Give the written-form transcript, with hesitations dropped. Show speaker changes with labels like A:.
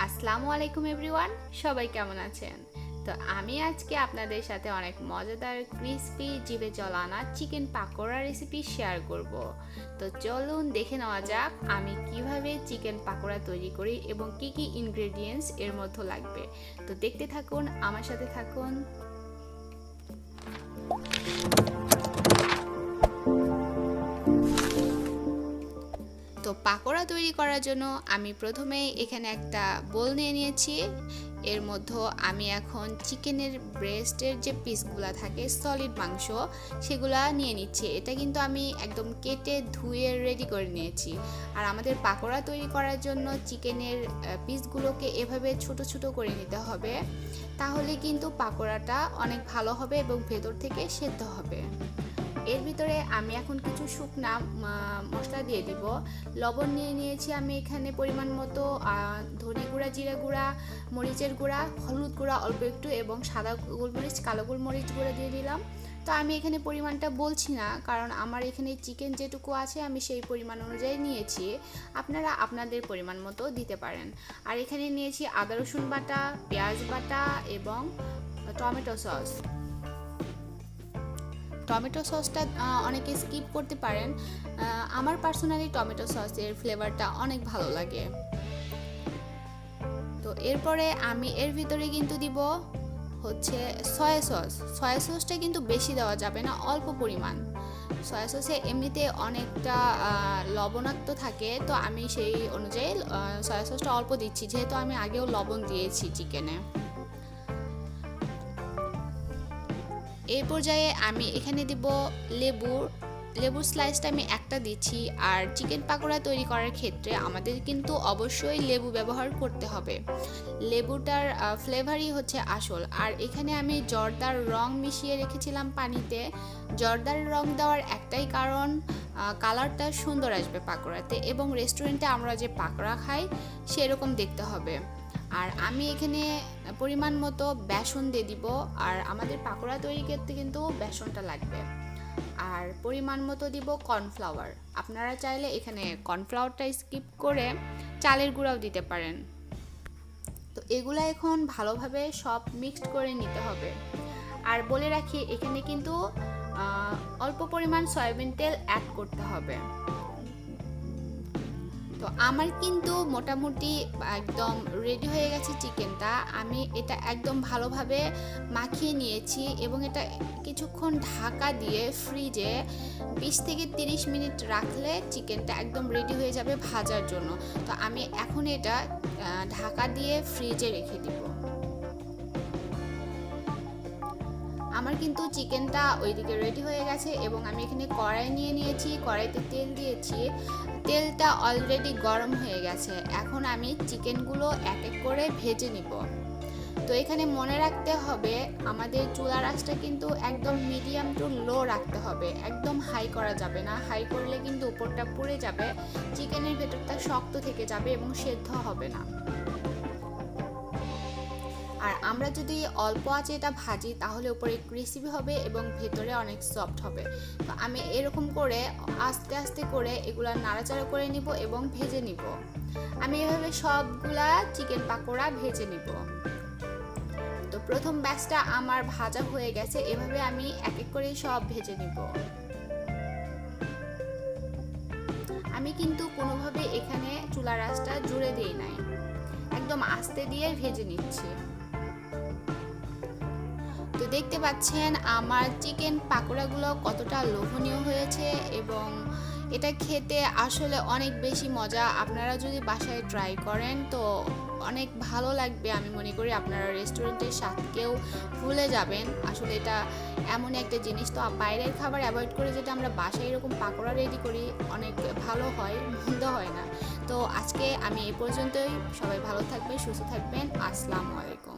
A: আসসালামু আলাইকুম এভরিওয়ান, সবাই কেমন আছেন? তো আমি আজকে আপনাদের সাথে অনেক মজাদার ক্রিস্পি জিভে জলানা চিকেন পাকোড়া রেসিপি শেয়ার করব। তো চলুন দেখে নেওয়া যাক আমি কিভাবে চিকেন পাকোড়া তৈরি করি এবং কি কি ইনগ্রেডিয়েন্টস এর মধ্যে লাগবে। তো দেখতে থাকুন, আমার সাথে থাকুন। তো পাকোড়া তৈরি করার জন্য আমি প্রথমে এখানে একটা বোল নিয়ে নিয়েছি। এর মধ্যে আমি এখন চিকেনের ব্রেস্টের যে পিসগুলো থাকে সলিড মাংস সেগুলা নিয়ে নিচ্ছি। এটা কিন্তু আমি একদম কেটে ধুয়ে রেডি করে নিয়েছি। আর আমাদের পাকোড়া তৈরি করার জন্য চিকেনের পিসগুলোকে এভাবে ছোট ছোট করে নিতে হবে, তাহলে কিন্তু পাকোড়াটা অনেক ভালো হবে এবং ভেতর থেকে সেদ্ধ হবে। এর ভিতরে আমি এখন কিছু শুকনা মশলা দিয়ে দিব। লবণ নিয়ে নিয়েছি আমি এখানে পরিমাণ মতো, ধনে গুঁড়া, জিরা গুঁড়া, মরিচের গুঁড়া, হলুদ গুঁড়া অল্প একটু এবং সাদা গোলমরিচ, কালো গোলমরিচ গুঁড়া দিয়ে দিলাম। তো আমি এখানে পরিমাণটা বলছি না, কারণ আমার এখানে চিকেন যেটুকু আছে আমি সেই পরিমাণ অনুযায়ী নিয়েছি। আপনারা আপনাদের পরিমাণ মতো দিতে পারেন। আর এখানে নিয়েছি আদা রসুন বাটা, পেঁয়াজ বাটা এবং টমেটো সস। টমেটো সসটা অনেকে স্কিপ করতে পারেন। আমার পার্সোনালি টমেটো সসের ফ্লেভারটা অনেক ভালো লাগে। তো এরপরে আমি এর ভিতরে কিন্তু দিব হচ্ছে সয়া সস। সয়া সসটা কিন্তু বেশি দেওয়া যাবে না, অল্প পরিমাণ। সয়া সসে এমনিতে অনেকটা লবণাক্ত থাকে, তো আমি সেই অনুযায়ী সয়া সসটা অল্প দিচ্ছি, যেহেতু আমি আগেও লবণ দিয়েছি চিকেনে। এই পর্যায়ে আমি এখানে দিব লেবুর স্লাইসটা আমি একটা দিচ্ছি। আর চিকেন পাকোড়া তৈরি করার ক্ষেত্রে আমাদের কিন্তু অবশ্যই লেবু ব্যবহার করতে হবে। লেবুটার ফ্লেভারই হচ্ছে আসল। আর এখানে আমি জর্দার রং মিশিয়ে রেখেছিলাম পানিতে। জর্দার রং দেওয়ার একটাই কারণ, কালারটা সুন্দর আসবে পাকোড়াতে এবং রেস্টুরেন্টে আমরা যে পাকোড়া খাই সেরকম দেখতে হবে। আর আমি এখানে পরিমাণ মতো বেসন দিয়ে দিব। আর আমাদের পাকোড়া তৈরি করতে কিন্তু বেসনটা লাগবে। আর পরিমাণ মতো দিব কর্নফ্লাওয়ার। আপনারা চাইলে এখানে কর্নফ্লাওয়ারটা স্কিপ করে চালের গুঁড়াও দিতে পারেন। তো এগুলো এখন ভালোভাবে সব মিক্সড করে নিতে হবে। আর বলে রাখি, এখানে কিন্তু অল্প পরিমাণ সয়াবিন তেল অ্যাড করতে হবে। তো আমার কিন্তু মোটামুটি একদম রেডি হয়ে গেছে চিকেনটা। আমি এটা একদম ভালোভাবে মাখিয়ে নিয়েছি এবং এটা কিছুক্ষণ ঢাকা দিয়ে ফ্রিজে 20 থেকে 30 মিনিট রাখলে চিকেনটা একদম রেডি হয়ে যাবে ভাজার জন্য। তো আমি এখন এটা ঢাকা দিয়ে ফ্রিজে রেখে দিব। আমার কিন্তু চিকেনটা ওইদিকে রেডি হয়ে গেছে এবং আমি এখানে কড়াই নিয়ে নিয়েছি, কড়াইতে তেল দিয়েছি। তেলটা অলরেডি গরম হয়ে গেছে। এখন আমি চিকেনগুলো এক এক করে ভেজে নিব। তো এখানে মনে রাখতে হবে আমাদের চুলার আঁচটা কিন্তু একদম মিডিয়াম টু লো রাখতে হবে, একদম হাই করা যাবে না। হাই করলে কিন্তু উপরটা পুড়ে যাবে, চিকেনের ভেতরটা শক্ত থেকে যাবে এবং সেদ্ধ হবে না। আর আমরা যদি অল্প আঁচে এটা ভাজি তাহলে উপরে ক্রিসপি হবে এবং ভেতরে অনেক সফট হবে। তো আমি এরকম করে আস্তে আস্তে করে এগুলা নাড়াচাড়া করে নিব এবং ভেজে নিব। আমি এভাবে সবগুলা চিকেন পাকোড়া ভেজে নিব। তো প্রথম ব্যাচটা আমার ভাজা হয়ে গেছে। এভাবে আমি এক এক করে সব ভেজে নিব। আমি কিন্তু কোনোভাবে এখানে চুলার আঁচটা জুড়ে দিই নাই, একদম আস্তে দিয়ে ভেজে নিচ্ছি। তো দেখতে পাচ্ছেন আমার চিকেন পাকোড়াগুলো কতটা লোভনীয় হয়েছে এবং এটা খেতে আসলে অনেক বেশি মজা। আপনারা যদি বাসায় ট্রাই করেন তো অনেক ভালো লাগবে। আমি মনে করি আপনারা রেস্টুরেন্টের স্বাদকেও ভুলে যাবেন। আসলে এটা এমন একটা জিনিস, তো বাইরের খাবার অ্যাভয়েড করে যেটা আমরা বাসায় এরকম পাকোড়া রেডি করি অনেক ভালো হয়, মন্দ হয় না। তো আজকে আমি এই পর্যন্তই। সবাই ভালো থাকবেন, সুস্থ থাকবেন। আসসালামু আলাইকুম।